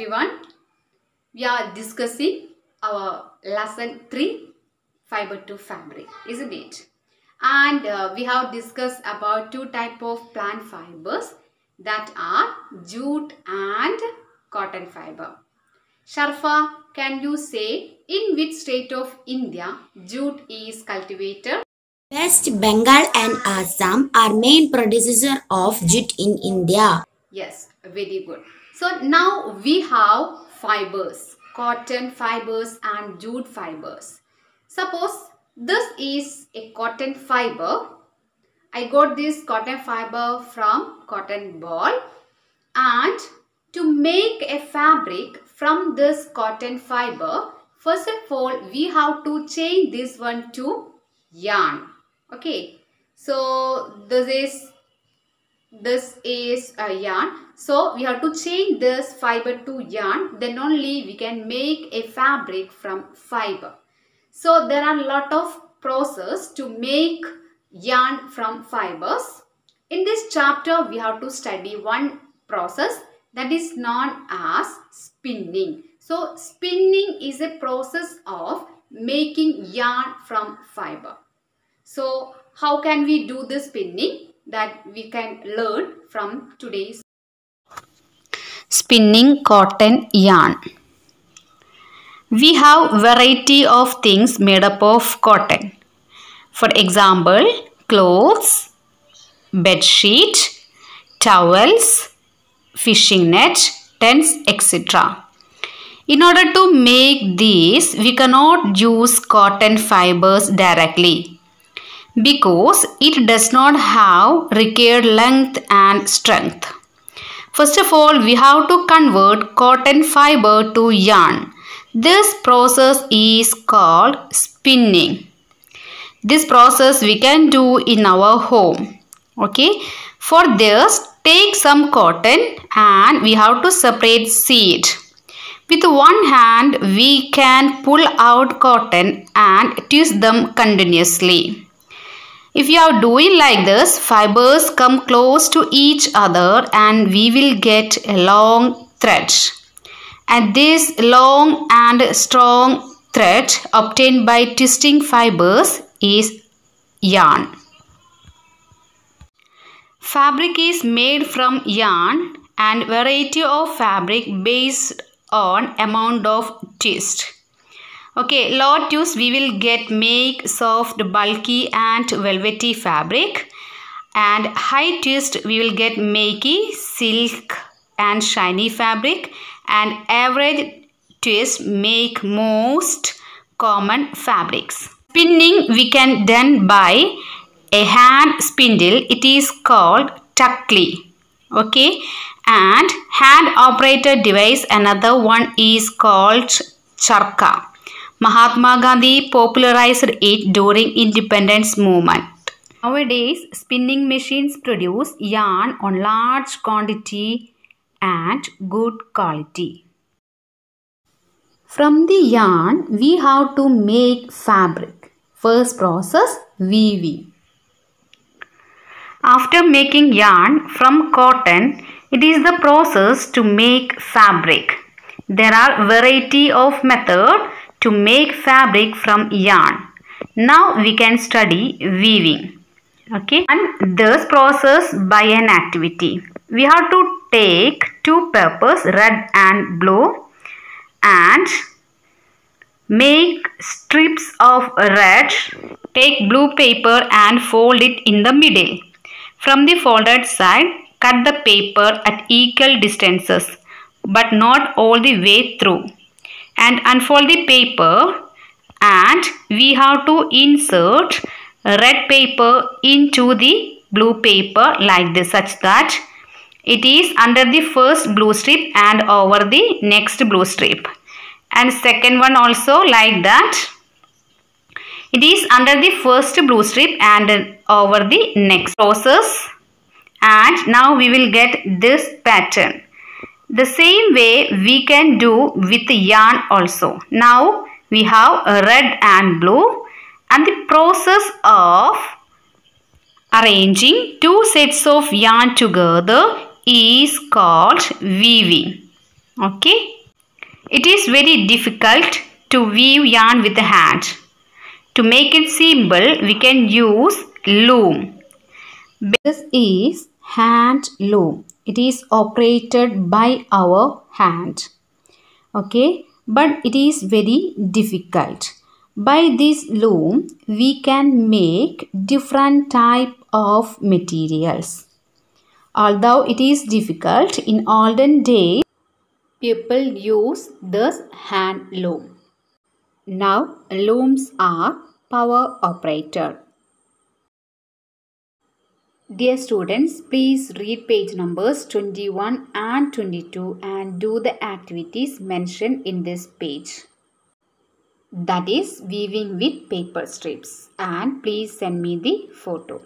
everyone. We are discussing our lesson 3 fiber to fabric, isn't it? And we have discussed about two types of plant fibers, that are jute and cotton fiber. Sharfa, can you say in which state of India jute is cultivated? West Bengal and Assam are main producers of jute in India. Yes, very good. So now we have fibers, cotton fibers and jute fibers. Suppose this is a cotton fiber. I got this cotton fiber from cotton ball, and to make a fabric from this cotton fiber, first of all we have to change this one to yarn. Okay, so this is a yarn, so we have to change this fiber to yarn, then only we can make a fabric from fiber. So there are a lot of process to make yarn from fibers. In this chapter we have to study one process that is known as spinning. So spinning is a process of making yarn from fiber. So how can we do the spinning? That we can learn from today's spinning cotton yarn. We have variety of things made up of cotton. For example, clothes, bed sheet, towels, fishing net, tents, etc. In order to make these, we cannot use cotton fibers directly, because it does not have required length and strength. First of all, we have to convert cotton fiber to yarn. This process is called spinning. This process we can do in our home. Okay. For this, take some cotton and we have to separate seed. With one hand, we can pull out cotton and twist them continuously. If you are doing like this, fibers come close to each other and we will get a long thread. And this long and strong thread obtained by twisting fibers is yarn. Fabric is made from yarn and variety of fabric based on amount of twist. Okay, low twist we will make soft, bulky and velvety fabric, and high twist we will make silk and shiny fabric, and average twist make most common fabrics. Spinning we can done by a hand spindle. It is called Tuckly. Okay, and hand operated device, another one is called Charkha. Mahatma Gandhi popularized it during independence movement. Nowadays, spinning machines produce yarn on large quantity and good quality. From the yarn, we have to make fabric. First process, weaving. After making yarn from cotton, it is the process to make fabric. There are variety of methods to make fabric from yarn. Now we can study weaving. Okay, and this process by an activity. We have to take two papers, red and blue, and make strips of red. Take blue paper and fold it in the middle. From the folded side, cut the paper at equal distances, but not all the way through, and unfold the paper, and we have to insert red paper into the blue paper like this, such that it is under the first blue strip and over the next blue strip, and second one also like that. It is under the first blue strip and over the next process, and now we will get this pattern. The same way we can do with yarn also. Now we have red and blue, and the process of arranging two sets of yarn together is called weaving. Okay. It is very difficult to weave yarn with the hand. To make it simple, we can use loom. This is hand loom. It is operated by our hand. Okay, but it is very difficult. By this loom, we can make different type of materials. Although it is difficult, in olden days, people use this hand loom. Now, looms are power operated. Dear students, please read page numbers 21 and 22 and do the activities mentioned in this page. That is weaving with paper strips, and please send me the photo.